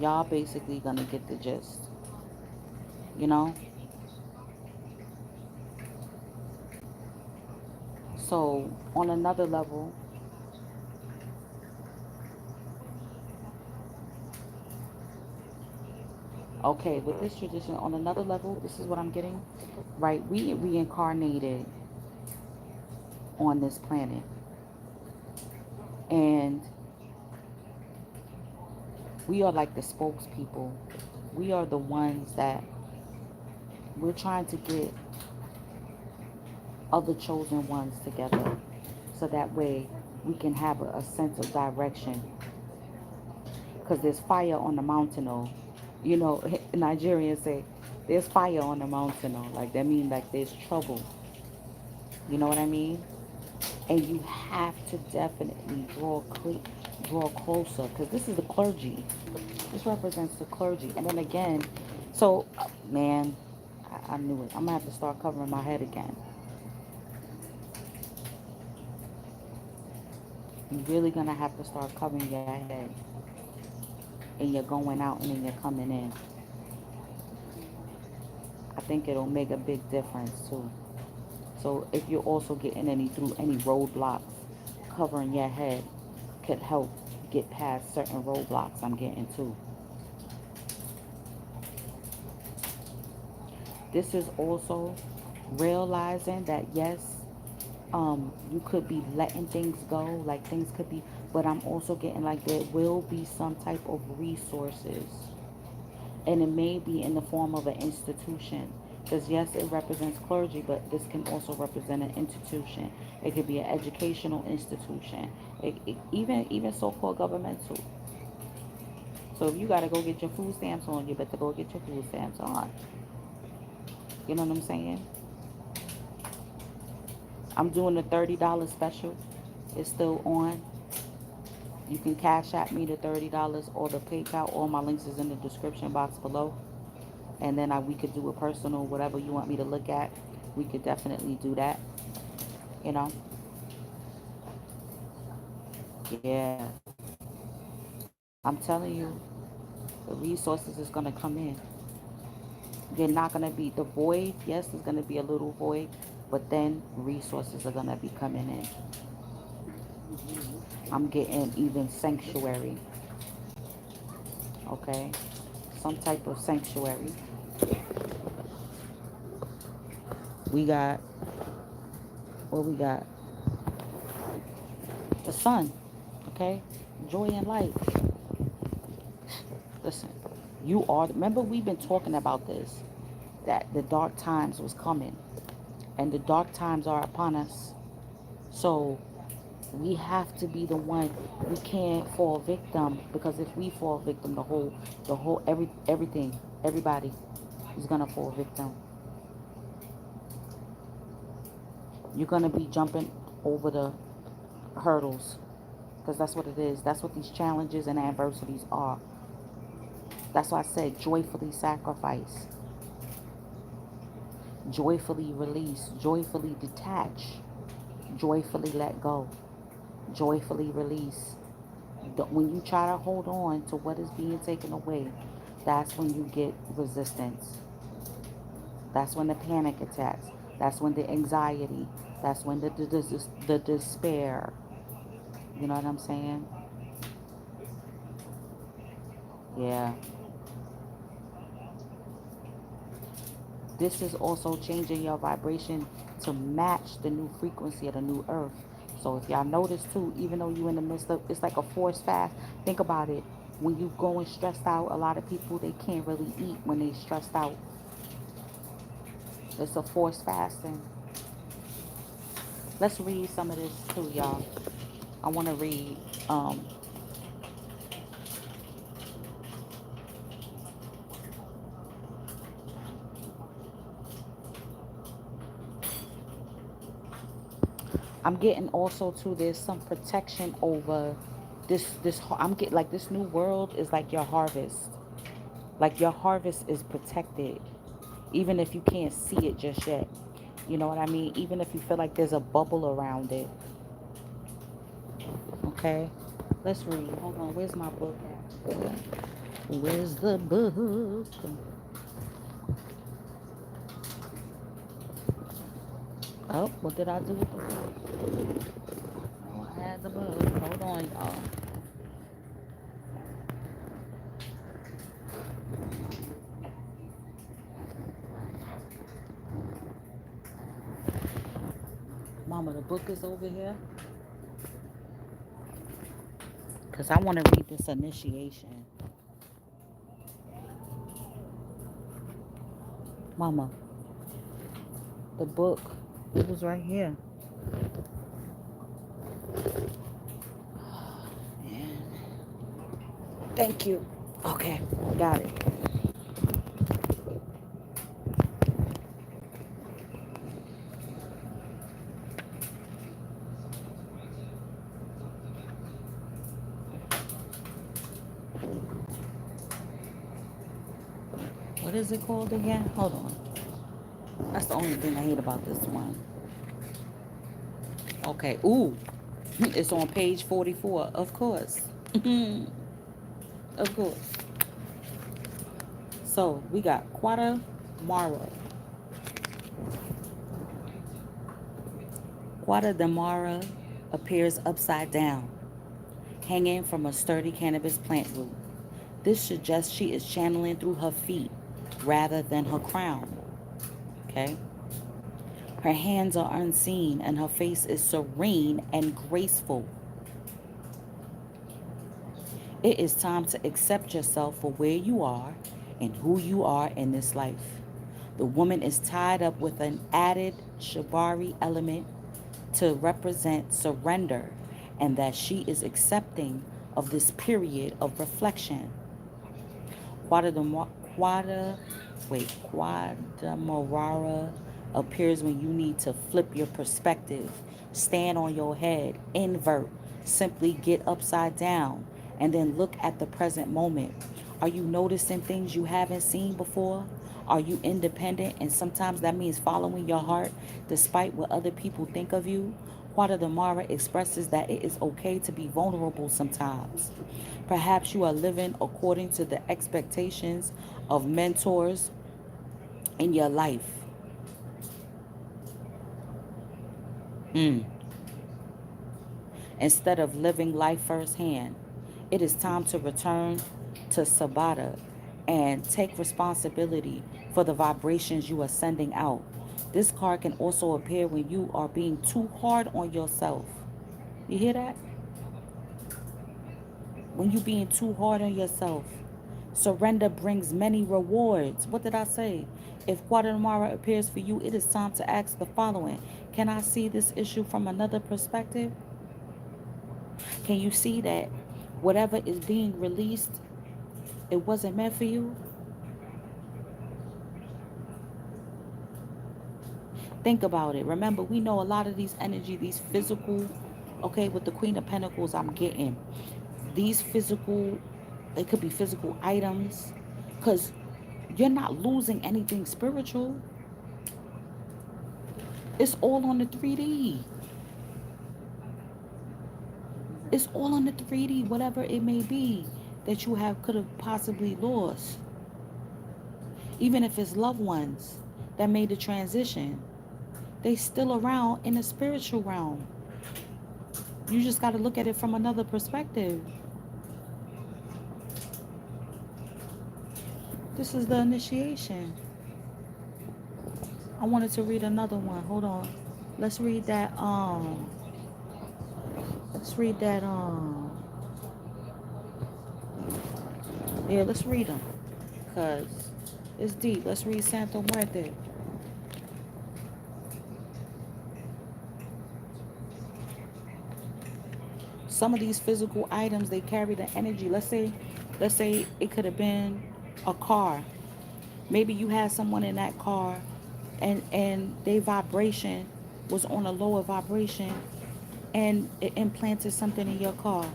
Y'all basically going to get the gist. You know? So, on another level, okay, with this tradition, on another level, this is what I'm getting. Right? We reincarnated on this planet. And we are like the spokespeople. We are the ones that we're trying to get other chosen ones together so that way we can have a sense of direction because there's fire on the mountain. Oh, you know, Nigerians say there's fire on the mountain. Oh, like that means like there's trouble. You know what I mean? And you have to definitely draw closer because this is the clergy. This represents the clergy. And then again, so man, I knew it. I'm gonna have to start covering my head again. You're really gonna have to start covering your head, and you're going out and then you're coming in. I think it'll make a big difference too. So if you're also getting any roadblocks, covering your head could help get past certain roadblocks I'm getting too. This is also realizing that yes, you could be letting things go, like things could be, but I'm also getting like there will be some type of resources, and it may be in the form of an institution. Because yes, it represents clergy, but this can also represent an institution. It could be an educational institution, even so-called governmental. So if you got to go get your food stamps on, you better go get your food stamps on. You know what I'm saying? I'm doing the $30 special. It's still on. You can cash at me the $30 or the PayPal. All my links is in the description box below. And then we could do a personal, whatever you want me to look at. We could definitely do that. You know? Yeah. I'm telling you, the resources is going to come in. They're not going to be the void. Yes, there's going to be a little void. But then resources are going to be coming in. I'm getting even sanctuary. Okay? Some type of sanctuary. We got, what we got? The sun. Okay? Joy and light. Listen, you are, remember we've been talking about this, that the dark times was coming and the dark times are upon us. So We have to be the one. We can't fall victim, because if we fall victim, everything, everybody is gonna fall victim. You're gonna be jumping over the hurdles, because that's what it is. That's what these challenges and adversities are. That's why I said joyfully sacrifice, joyfully release, joyfully detach, joyfully let go, joyfully release. When you try to hold on to what is being taken away, that's when you get resistance. That's when the panic attacks. That's when the anxiety. That's when the despair. You know what I'm saying? Yeah. This is also changing your vibration to match the new frequency of the new earth. So if y'all notice too, even though you're in the midst of, it's like a forced fast. Think about it. When you going stressed out, a lot of people, they can't really eat when they stressed out. It's a forced fasting. Let's read some of this too, y'all. I want to read. Um, I'm getting also too. There's some protection over this. I'm getting like this new world is like your harvest. Like your harvest is protected, even if you can't see it just yet. You know what I mean? Even if you feel like there's a bubble around it. Okay. Let's read. Hold on. Where's my book at? Where's the book? Oh, what did I do with the book? Oh, I had the book. Hold on, y'all. Mama, the book is over here. Because I want to read this initiation. Mama, the book, it was right here. And thank you. Okay, got it. What is it called again? Hold on. That's the only thing I hate about this one. Okay, ooh, it's on page 44, of course. Of course. So we got Guatemala. Guatemala appears upside down, hanging from a sturdy cannabis plant root. This suggests she is channeling through her feet rather than her crown. Okay? Her hands are unseen and her face is serene and graceful. It is time to accept yourself for where you are and who you are in this life. The woman is tied up with an added shibari element to represent surrender, and that she is accepting of this period of reflection. Quadra, quadra, Quadamorara appears when you need to flip your perspective, stand on your head, invert, simply get upside down, and then look at the present moment. Are you noticing things you haven't seen before? Are you independent? And sometimes that means following your heart despite what other people think of you. Quadamara expresses that it is okay to be vulnerable sometimes. Perhaps you are living according to the expectations of mentors in your life. Mm. Instead of living life firsthand, it is time to return to Sabata and take responsibility for the vibrations you are sending out. This card can also appear when you are being too hard on yourself. You hear that? When you being too hard on yourself. Surrender brings many rewards. What did I say? If Guatemala appears for you, it is time to ask the following. Can I see this issue from another perspective? Can you see that whatever is being released, it wasn't meant for you? Think about it. Remember, we know a lot of these energy, these physical, okay, with the Queen of Pentacles, I'm getting these physical, it could be physical items, because you're not losing anything spiritual. It's all on the 3D. It's all on the 3D, whatever it may be that you have could have possibly lost. Even if it's loved ones that made the transition, they still around in the spiritual realm. You just got to look at it from another perspective. This is the initiation. I wanted to read another one. Hold on. Let's read that let's read that yeah, let's read them cuz it's deep. Let's read Santo Muerte. Some of these physical items, they carry the energy. Let's say it could have been a car. Maybe you had someone in that car and their vibration was on a lower vibration and it implanted something in your car.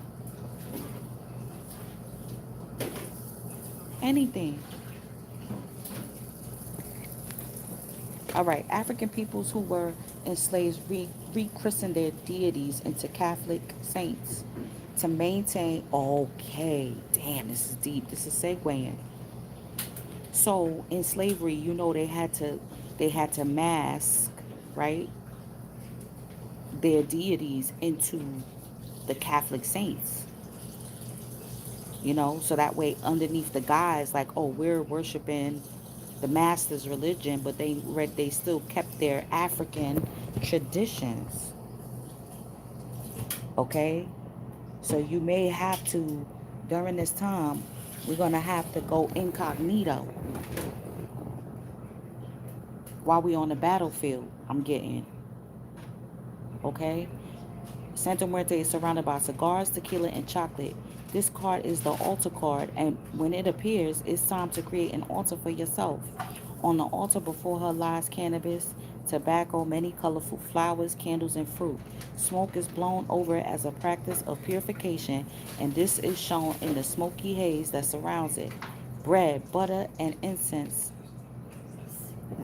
Anything. All right, African peoples who were enslaved rechristened their deities into Catholic saints to maintain. Okay, damn, this is deep. This is segueing. So in slavery, they had to mask, right, their deities into the Catholic saints. So that way underneath the guise, like, oh, we're worshiping the master's religion, but they still kept their African traditions. Okay, so you may have to, during this time, we're gonna have to go incognito while we on the battlefield. I'm getting, okay. Santa Muerte is surrounded by cigars, tequila, and chocolate. This card is the altar card, and when it appears, it's time to create an altar for yourself. On the altar before her lies cannabis, tobacco, many colorful flowers, candles, and fruit. Smoke is blown over it as a practice of purification, and this is shown in the smoky haze that surrounds it. Bread, butter, and incense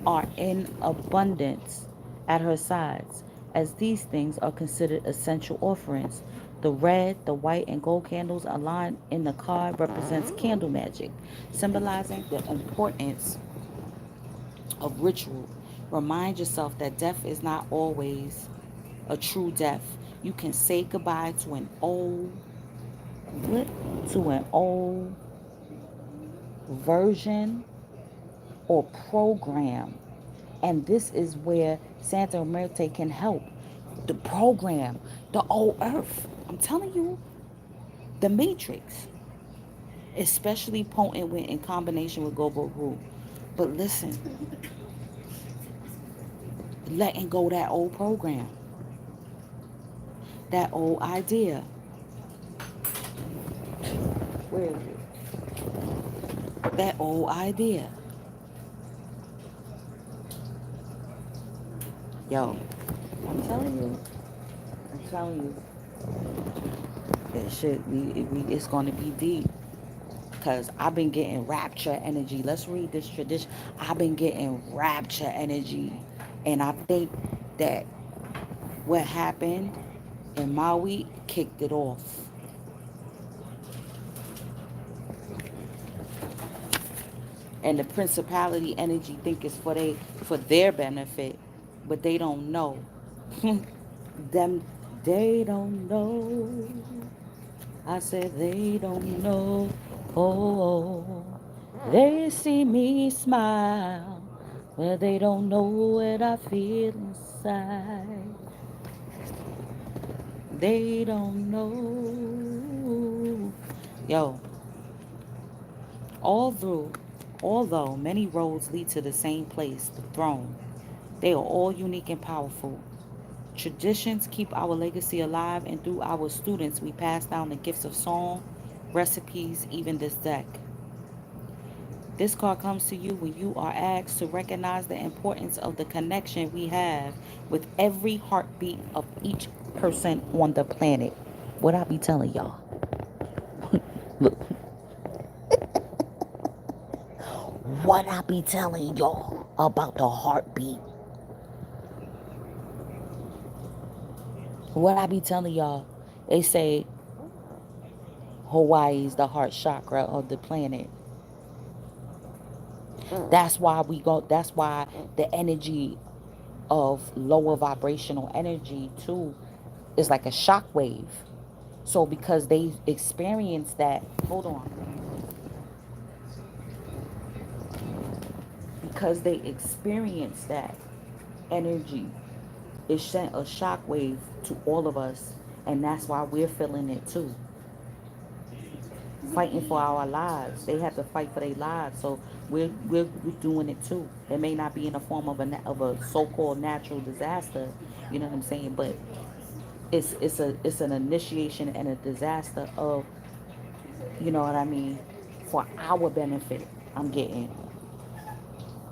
are in abundance at her sides, as these things are considered essential offerings. The red, the white, and gold candles aligned in the card represents candle magic, symbolizing the importance of ritual. Remind yourself that death is not always a true death. You can say goodbye to an old what? To an old version or program. And this is where Santa Muerte can help. The program, the old earth. I'm telling you, the matrix, especially potent when in combination with Gobo Root. But listen, letting go that old program, that old idea. Where is it? That old idea. Yo, I'm telling you, I'm telling you, it's going to be deep. Because I've been getting rapture energy. Let's read this tradition. I've been getting rapture energy. And I think that what happened in Maui kicked it off. And the principality energy think it's for their benefit, but they don't know. Them they don't know. I said they don't know. Oh, they see me smile, but they don't know what I feel inside. They don't know. Yo, all through, although many roads lead to the same place, the throne, they are all unique and powerful. Traditions keep our legacy alive, and through our students, we pass down the gifts of song, recipes, even this deck. This card comes to you when you are asked to recognize the importance of the connection we have with every heartbeat of each person on the planet. What I be telling y'all? Look, what I be telling y'all about the heartbeat? What I be telling y'all? They say Hawaii is the heart chakra of the planet. That's why we go. That's why the energy of lower vibrational energy too is like a shock wave. So because they experience that, hold on, because they experience that energy, it sent a shock wave to all of us, and that's why we're feeling it too. Fighting for our lives, they have to fight for their lives, so we're doing it too. It may not be in the form of a so-called natural disaster, you know what I'm saying, but it's an initiation and a disaster of, you know what I mean, for our benefit. I'm getting,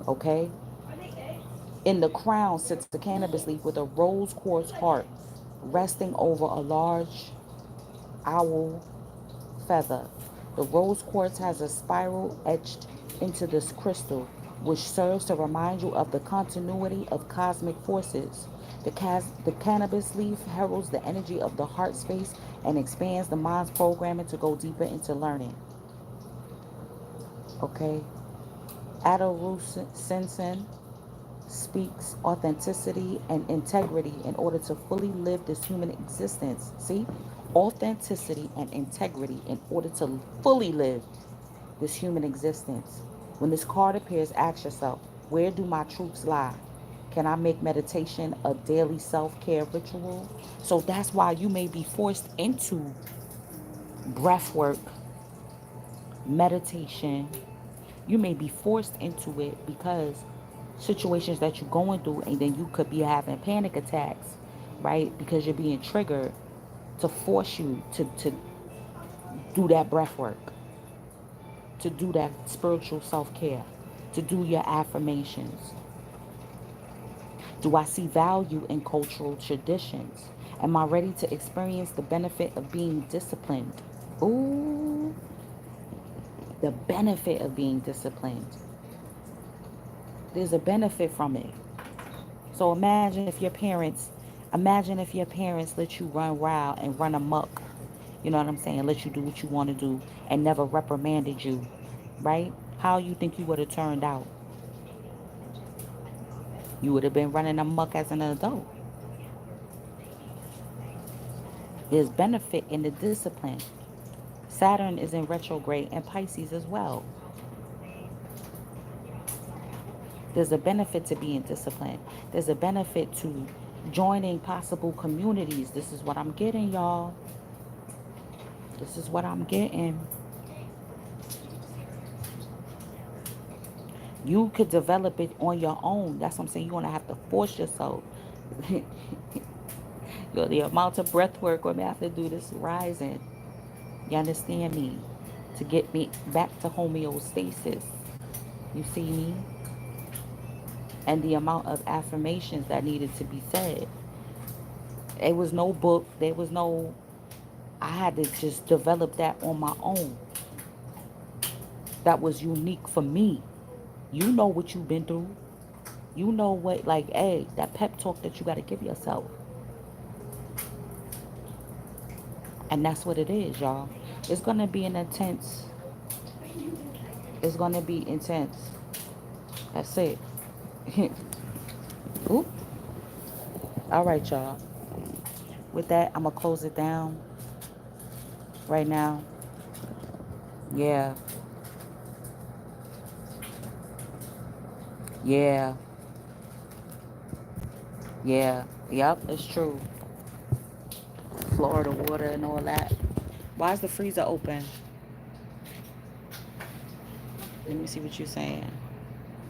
okay. In the crown sits the cannabis leaf with a rose quartz heart resting over a large owl feather. The rose quartz has a spiral etched into this crystal, which serves to remind you of the continuity of cosmic forces. The cannabis leaf heralds the energy of the heart space and expands the mind's programming to go deeper into learning. Okay? Adorusensen speaks authenticity and integrity in order to fully live this human existence. See? Authenticity and integrity in order to fully live this human existence. When this card appears, ask yourself, where do my truths lie? Can I make meditation a daily self care ritual? So that's why you may be forced into breath work, meditation. You may be forced into it because situations that you're going through, and then you could be having panic attacks, right? Because you're being triggered to force you to do that breath work, to do that spiritual self care, to do your affirmations. Do I see value in cultural traditions? Am I ready to experience the benefit of being disciplined? Ooh, the benefit of being disciplined. There's a benefit from it. So imagine if your parents let you run wild and run amok. You know what I'm saying? Let you do what you want to do and never reprimanded you, right? How you think you would have turned out? You would have been running amok as an adult. There's benefit in the discipline. Saturn is in retrograde and Pisces as well. There's a benefit to being disciplined. There's a benefit to joining possible communities. This is what I'm getting, y'all. This is what I'm getting. You could develop it on your own. That's what I'm saying. You're going to have to force yourself. The amount of breath work we're going to have to do this rising. You understand me? To get me back to homeostasis. You see me? And the amount of affirmations that needed to be said. There was no book. There was no. I had to just develop that on my own. That was unique for me. You know what you've been through. You know what, like, hey, that pep talk that you got to give yourself. And that's what it is, y'all. It's going to be an intense. It's going to be intense. That's it. Oop. All right, y'all. With that, I'm going to close it down right now. Yeah. Yeah. Yeah. Yep, it's true. Florida water and all that. Why is the freezer open? Let me see what you're saying.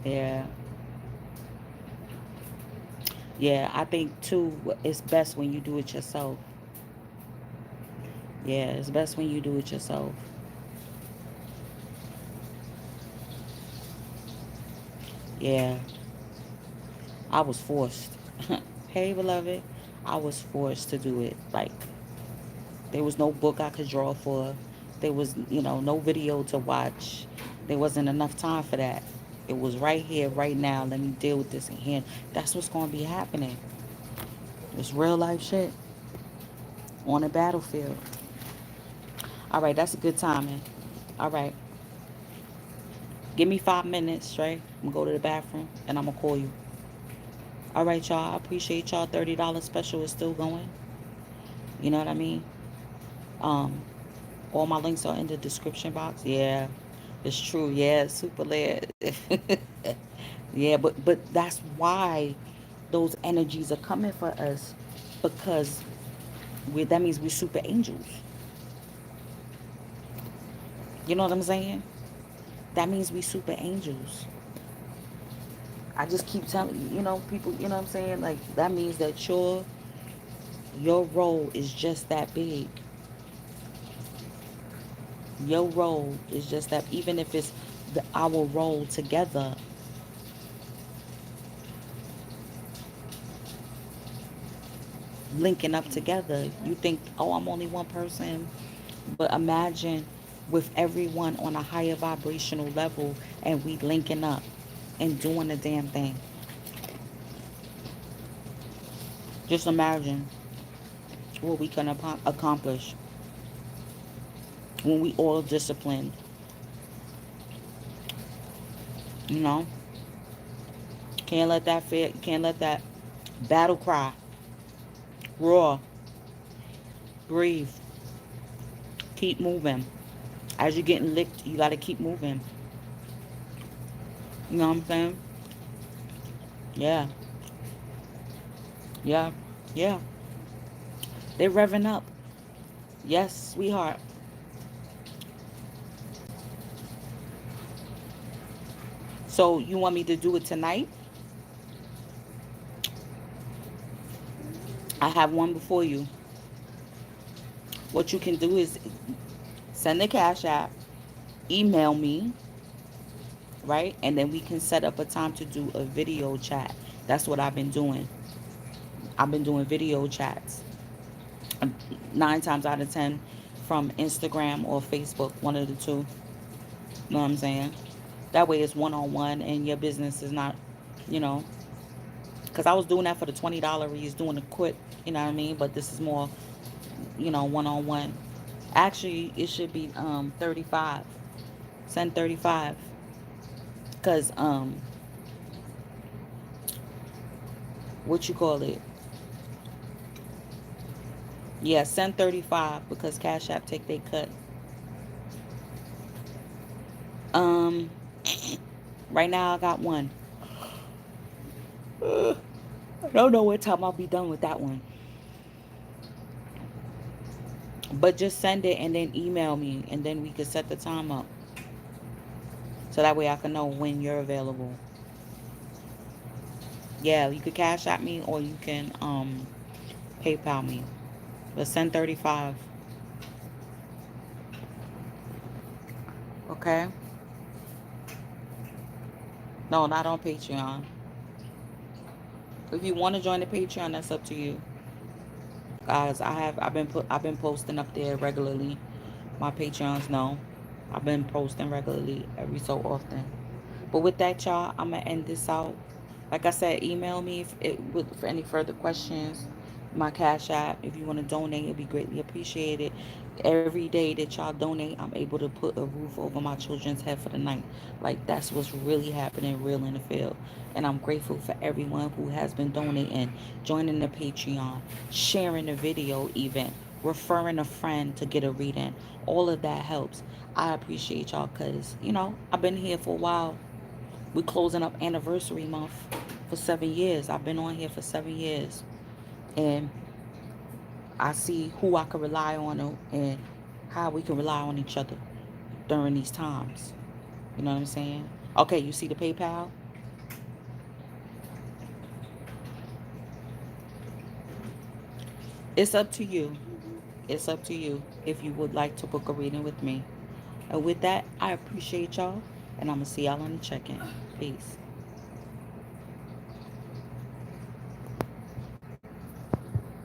Yeah. Yeah, I think too, it's best when you do it yourself. Yeah, it's best when you do it yourself. Yeah, I was forced. Hey, beloved, I was forced to do it. Like, there was no book I could draw for. There was, no video to watch. There wasn't enough time for that. It was right here, right now. Let me deal with this in here. That's what's going to be happening. It's real life shit on a battlefield. All right, that's a good timing. All right, give me 5 minutes, straight. I'm going to go to the bathroom and I'm going to call you. All right, y'all. I appreciate y'all. $30 special is still going. You know what I mean? Um, all my links are in the description box. Yeah, it's true. Yeah, super lit. Yeah, but that's why those energies are coming for us, because that means we're super angels. You know what I'm saying? That means we super angels. I just keep telling people. You know what I'm saying? Like, that means that your role is just that big. Your role is just that, even if it's our role together, linking up together. You think, oh, I'm only one person. But imagine with everyone on a higher vibrational level and we linking up and doing the damn thing. Just imagine what we can accomplish when we all disciplined. You know, can't let that fear, can't let that battle cry, roar, breathe, keep moving. As you're getting licked, you got to keep moving. You know what I'm saying? Yeah, yeah, yeah. They're revving up. Yes, sweetheart. So you want me to do it tonight? I have one before you. What you can do is send the cash app, email me, right? And then we can set up a time to do a video chat. That's what I've been doing. I've been doing video chats. 9 times out of 10 from Instagram or Facebook, one of the two. You know what I'm saying? That way it's one on one and your business is not, you know, because I was doing that for the $20 he's doing the quick, you know what I mean? But this is more, one on one. Actually, it should be 35. Send 35. Because, what you call it? Yeah, send 35 because Cash App take they cut. Um, right now I got one. I don't know what time I'll be done with that one. But just send it and then email me and then we can set the time up. So that way I can know when you're available. Yeah, you could Cash App me or you can PayPal me. But send 35. Okay? No, not on Patreon. If you want to join the Patreon, that's up to you. Guys, I've been posting up there regularly. My Patreons know I've been posting regularly every so often. But with that, y'all, I'm gonna end this out. Like I said, email me for any further questions. My Cash App, if you want to donate, it'd be greatly appreciated. Every day that y'all donate, I'm able to put a roof over my children's head for the night. Like, that's what's really happening real in the field. And I'm grateful for everyone who has been donating, joining the Patreon, sharing the video even, referring a friend to get a reading. All of that helps. I appreciate y'all because, I've been here for a while. We're closing up anniversary month for 7 years. I've been on here for 7 years. And I see who I can rely on and how we can rely on each other during these times. You know what I'm saying? Okay, you see the PayPal? It's up to you. It's up to you if you would like to book a reading with me. And with that, I appreciate y'all, and I'm gonna see y'all on the check-in. Peace.